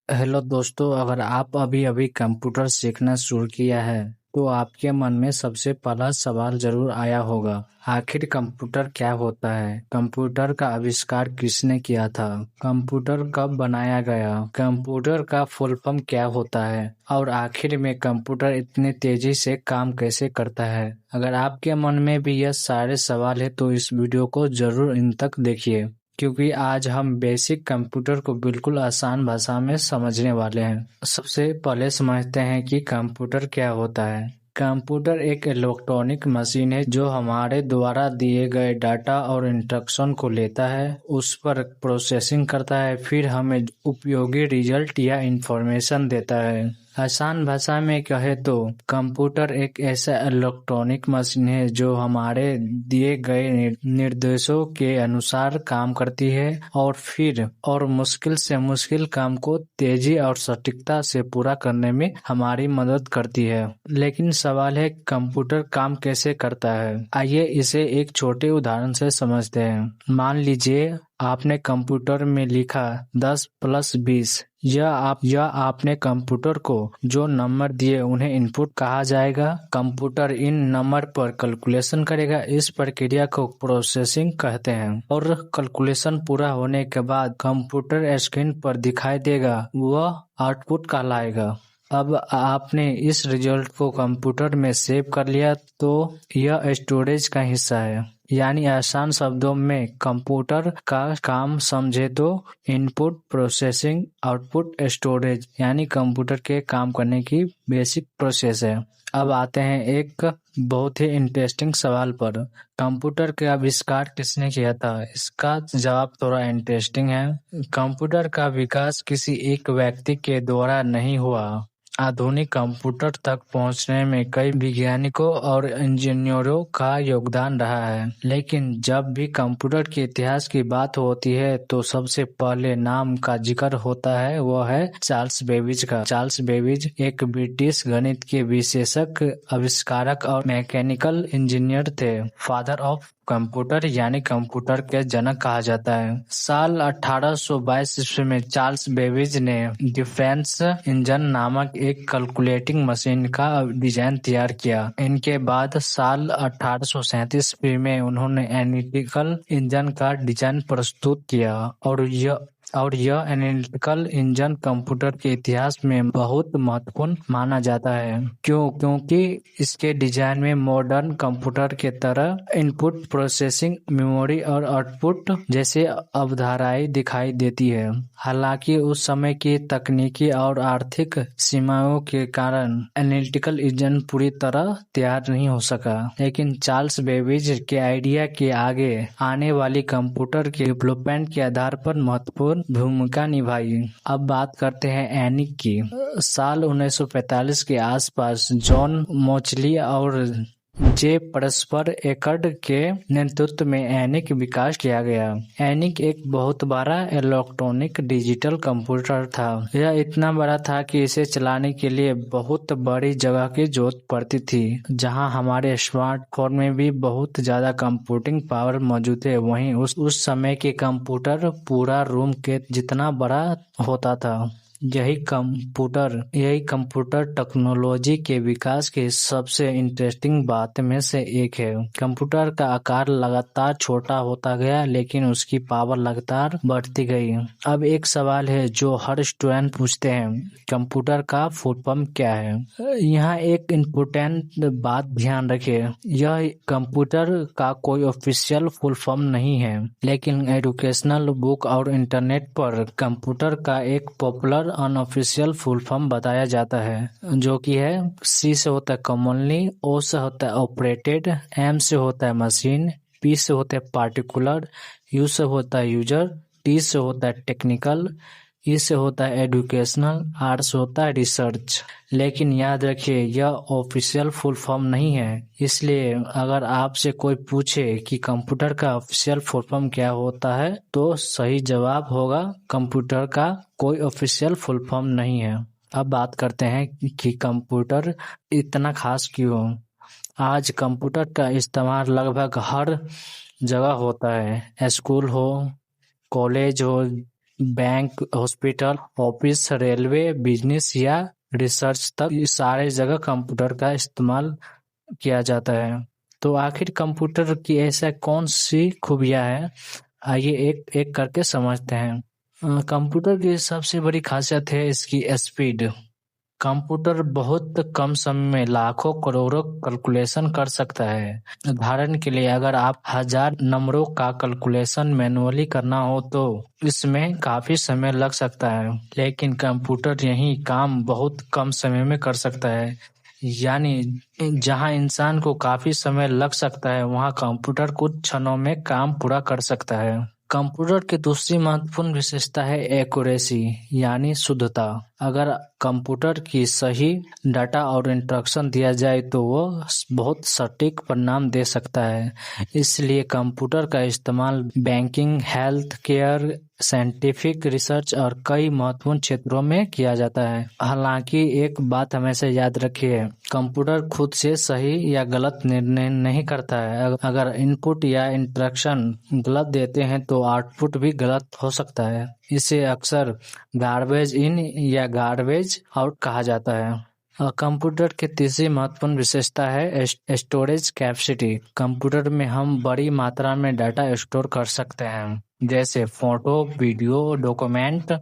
Hello दोस्तों, अगर आप अभी अभी कंप्यूटर सीखना शुरू किया है तो आपके मन में सबसे पहला सवाल जरूर आया होगा। आखिर कंप्यूटर क्या होता है? कंप्यूटर का आविष्कार किसने किया था? कंप्यूटर कब बनाया गया? कंप्यूटर का फुल फॉर्म क्या होता है? और आखिर में कंप्यूटर इतनी तेजी से काम कैसे करता है? अगर आपके मन में भी यह सारे सवाल है तो इस वीडियो को जरूर इन तक देखिए, क्योंकि आज हम बेसिक कंप्यूटर को बिल्कुल आसान भाषा में समझने वाले हैं। सबसे पहले समझते हैं कि कंप्यूटर क्या होता है। कंप्यूटर एक इलेक्ट्रॉनिक मशीन है जो हमारे द्वारा दिए गए डाटा और इंस्ट्रक्शन को लेता है, उस पर प्रोसेसिंग करता है, फिर हमें उपयोगी रिजल्ट या इंफॉर्मेशन देता है। आसान भाषा में कहे तो कंप्यूटर एक ऐसा इलेक्ट्रॉनिक मशीन है जो हमारे दिए गए निर्देशों के अनुसार काम करती है और मुश्किल से मुश्किल काम को तेजी और सटीकता से पूरा करने में हमारी मदद करती है। लेकिन सवाल है, कंप्यूटर काम कैसे करता है? आइए इसे एक छोटे उदाहरण से समझते हैं। मान लीजिए आपने कंप्यूटर में लिखा 10+20। यह आपने कंप्यूटर को जो नंबर दिए उन्हें इनपुट कहा जाएगा। कंप्यूटर इन नंबर पर कैलकुलेशन करेगा। इस प्रक्रिया को प्रोसेसिंग कहते हैं। और कैलकुलेशन पूरा होने के बाद कंप्यूटर स्क्रीन पर दिखाई देगा, वह आउटपुट कहलाएगा। अब आपने इस रिजल्ट को कंप्यूटर में सेव कर लिया तो यह स्टोरेज का हिस्सा है। यानी आसान शब्दों में कंप्यूटर का काम समझे तो इनपुट, प्रोसेसिंग, आउटपुट, स्टोरेज यानी कंप्यूटर के काम करने की बेसिक प्रोसेस है। अब आते हैं एक बहुत ही इंटरेस्टिंग सवाल पर। कंप्यूटर का आविष्कार किसने किया था? इसका जवाब थोड़ा इंटरेस्टिंग है। कंप्यूटर का विकास किसी एक व्यक्ति के द्वारा नहीं हुआ। आधुनिक कंप्यूटर तक पहुंचने में कई वैज्ञानिकों और इंजीनियरों का योगदान रहा है। लेकिन जब भी कंप्यूटर के इतिहास की बात होती है तो सबसे पहले नाम का जिक्र होता है, वह है चार्ल्स बेबेज का। चार्ल्स बेबेज एक ब्रिटिश गणित के विशेषज्ञ, आविष्कारक और मैकेनिकल इंजीनियर थे। फादर ऑफ कंप्यूटर यानी कंप्यूटर के जनक कहा जाता है। साल 1822 ईस्वी में चार्ल्स बेबेज ने डिफरेंस इंजन नामक एक कैलकुलेटिंग मशीन का डिजाइन तैयार किया। इनके बाद साल 1837 ईस्वी में उन्होंने एनालिटिकल इंजन का डिजाइन प्रस्तुत किया और यह एनालिटिकल इंजन कंप्यूटर के इतिहास में बहुत महत्वपूर्ण माना जाता है। क्योंकि इसके डिजाइन में मॉडर्न कंप्यूटर के तरह इनपुट, प्रोसेसिंग, मेमोरी और आउटपुट जैसे अवधारणाएं दिखाई देती है। हालांकि उस समय की तकनीकी और आर्थिक सीमाओं के कारण एनालिटिकल इंजन पूरी तरह तैयार नहीं हो सका। लेकिन चार्ल्स बेबेज के आइडिया के आगे आने वाली कंप्यूटर के डेवलपमेंट के आधार पर महत्वपूर्ण भूमिका निभाई। अब बात करते हैं एनिक की। साल 1945 के आसपास जॉन मोचली और जे परस्पर एकड के नेतृत्व में एनिक विकास किया गया। एनिक एक बहुत बड़ा इलेक्ट्रॉनिक डिजिटल कंप्यूटर था। यह इतना बड़ा था कि इसे चलाने के लिए बहुत बड़ी जगह की जरूरत पड़ती थी। जहां हमारे स्मार्टफोन में भी बहुत ज्यादा कंप्यूटिंग पावर मौजूद है, वहीं उस समय के कंप्यूटर पूरा रूम के जितना बड़ा होता था। यही कंप्यूटर टेक्नोलॉजी के विकास की सबसे इंटरेस्टिंग बात में से एक है। कंप्यूटर का आकार लगातार छोटा होता गया, लेकिन उसकी पावर लगातार बढ़ती गई। अब एक सवाल है जो हर स्टूडेंट पूछते हैं, कंप्यूटर का फुल फॉर्म क्या है? यहाँ एक इम्पोर्टेंट बात ध्यान रखें, यह कंप्यूटर का कोई ऑफिशियल फुल फॉर्म नहीं है, लेकिन एजुकेशनल बुक और इंटरनेट पर कंप्यूटर का एक पॉपुलर अनऑफिशियल फुल फॉर्म बताया जाता है, जो कि है सी से होता है कॉमनली, ओ से होता है ऑपरेटेड, एम से होता है मशीन, पी से होता है पार्टिकुलर, यू से होता है यूजर, टी से होता है टेक्निकल, ई से होता है एजुकेशनल, आर से होता है रिसर्च। लेकिन याद रखिए, यह ऑफिशियल फुल फॉर्म नहीं है। इसलिए अगर आपसे कोई पूछे कि कंप्यूटर का ऑफिशियल फुल फॉर्म क्या होता है तो सही जवाब होगा, कंप्यूटर का कोई ऑफिशियल फुल फॉर्म नहीं है। अब बात करते हैं कि कंप्यूटर इतना खास क्यों। आज कंप्यूटर का इस्तेमाल लगभग हर जगह होता है। स्कूल हो, कॉलेज हो, bank, hospital, office, railway, business या रिसर्च तक ये सारे जगह कंप्यूटर का इस्तेमाल किया जाता है। तो आखिर कंप्यूटर की ऐसा कौन सी खूबियां हैं, आइए एक एक करके समझते हैं। कंप्यूटर की सबसे बड़ी खासियत है इसकी स्पीड। कंप्यूटर बहुत कम समय में लाखों करोड़ों कैलकुलेशन कर सकता है। उदाहरण के लिए अगर आप 1000 नंबरों का कैलकुलेशन मैनुअली करना हो तो इसमें काफी समय लग सकता है, लेकिन कंप्यूटर यही काम बहुत कम समय में कर सकता है। यानी जहां इंसान को काफी समय लग सकता है वहां कंप्यूटर कुछ क्षणों में काम पूरा कर सकता है। कंप्यूटर की दूसरी महत्वपूर्ण विशेषता है एक्यूरेसी यानी शुद्धता। अगर कंप्यूटर की सही डाटा और इंस्ट्रक्शन दिया जाए तो वो बहुत सटीक परिणाम दे सकता है। इसलिए कंप्यूटर का इस्तेमाल banking, health care, scientific research और कई महत्वपूर्ण क्षेत्रों में किया जाता है। हालांकि एक बात हमेशा याद रखिए, कंप्यूटर खुद से सही या गलत निर्णय नहीं करता है। अगर इनपुट या इंस्ट्रक्शन गलत देते हैं तो आउटपुट भी गलत हो सकता है। इसे अक्सर गार्बेज इन या गार्बेज आउट कहा जाता है। कंप्यूटर की तीसरी महत्वपूर्ण विशेषता है स्टोरेज कैपेसिटी। कंप्यूटर में हम बड़ी मात्रा में डाटा स्टोर कर सकते हैं, जैसे फोटो, वीडियो, डॉक्यूमेंट,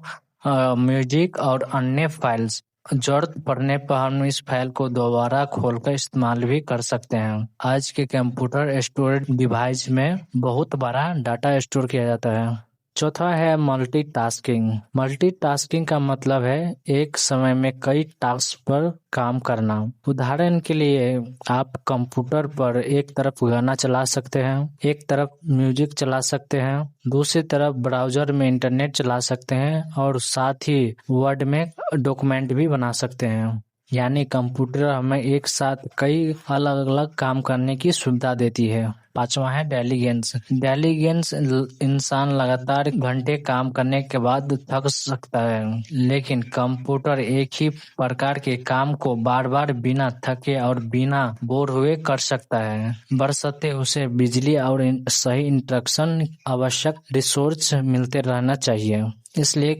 म्यूजिक और अन्य फाइल्स। जरूरत पड़ने पर हम इस फाइल को दोबारा खोलकर इस्तेमाल भी कर सकते हैं। आज के कंप्यूटर स्टोरेज डिवाइस में बहुत बड़ा डाटा स्टोर किया जाता है। चौथा है मल्टीटास्किंग। मल्टीटास्किंग का मतलब है एक समय में कई टास्क पर काम करना। उदाहरण के लिए आप कंप्यूटर पर एक तरफ गाना चला सकते हैं, एक तरफ म्यूजिक चला सकते हैं, दूसरी तरफ ब्राउजर में इंटरनेट चला सकते हैं और साथ ही वर्ड में डॉक्यूमेंट भी बना सकते हैं। यानी कंप्यूटर हमें एक साथ कई अलग अलग काम करने की सुविधा देती है। पांचवा है डेलीगेंस। डेलीगेंस इंसान लगातार घंटे काम करने के बाद थक सकता है, लेकिन कंप्यूटर एक ही प्रकार के काम को बार बार बिना थके और बिना बोर हुए कर सकता है, बशर्ते उसे बिजली और सही इंस्ट्रक्शन आवश्यक रिसोर्स मिलते रहना चाहिए। इसलिए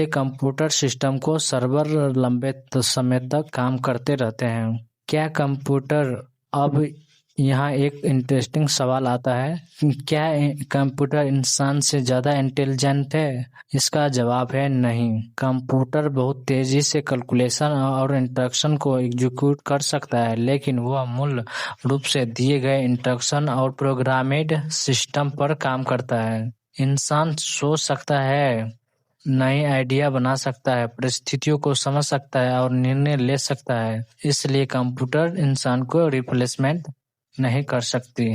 कंप्यूटर सिस्टम को सर्वर लंबे समय तक काम करते रहते हैं। क्या कंप्यूटर अब यहाँ एक इंटरेस्टिंग सवाल आता है, क्या कंप्यूटर इंसान से ज्यादा इंटेलिजेंट है? इसका जवाब है नहीं। कंप्यूटर बहुत तेजी से कैलकुलेशन और इंस्ट्रक्शन को एग्जीक्यूट कर सकता है, लेकिन वह मूल रूप से दिए गए इंस्ट्रक्शन और प्रोग्रामेड सिस्टम पर काम करता है। इंसान सोच सकता है, नई आइडिया बना सकता है, परिस्थितियों को समझ सकता है और निर्णय ले सकता है। इसलिए कंप्यूटर इंसान को रिप्लेसमेंट नहीं कर सकती।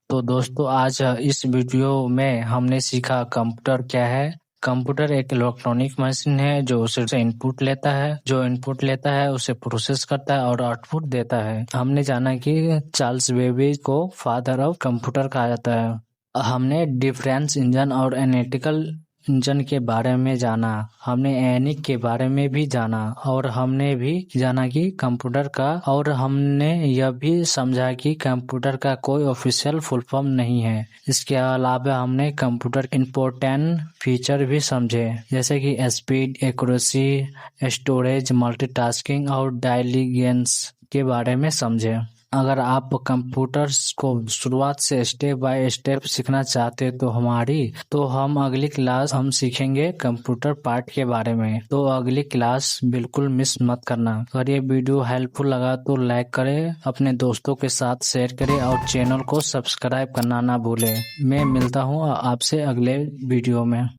तो दोस्तों, आज इस वीडियो में हमने सीखा कंप्यूटर क्या है। कंप्यूटर एक इलेक्ट्रॉनिक मशीन है जो उसे इनपुट लेता है, उसे प्रोसेस करता है और आउटपुट देता है। हमने जाना कि चार्ल्स बेबेज को फादर ऑफ कंप्यूटर कहा जाता है। हमने डिफरेंस इंजन और एनालिटिकल इंजन के बारे में जाना, हमने एनिक के बारे में भी जाना और हमने भी जाना कि कंप्यूटर का, और हमने यह भी समझा कि कंप्यूटर का कोई ऑफिशियल फुल फॉर्म नहीं है। इसके अलावा हमने कंप्यूटर इम्पोर्टेंट फीचर भी समझे, जैसे कि स्पीड, एक्यूरेसी, स्टोरेज, मल्टीटास्किंग और डायलीगेंस के बारे में समझे। अगर आप कंप्यूटर्स को शुरुआत से स्टेप बाय स्टेप सीखना चाहते हैं तो हम अगली क्लास हम सीखेंगे कंप्यूटर पार्ट के बारे में। तो अगली क्लास बिल्कुल मिस मत करना। अगर ये वीडियो हेल्पफुल लगा तो लाइक करें, अपने दोस्तों के साथ शेयर करें और चैनल को सब्सक्राइब करना ना भूलें। मैं मिलता हूँ आपसे अगले वीडियो में।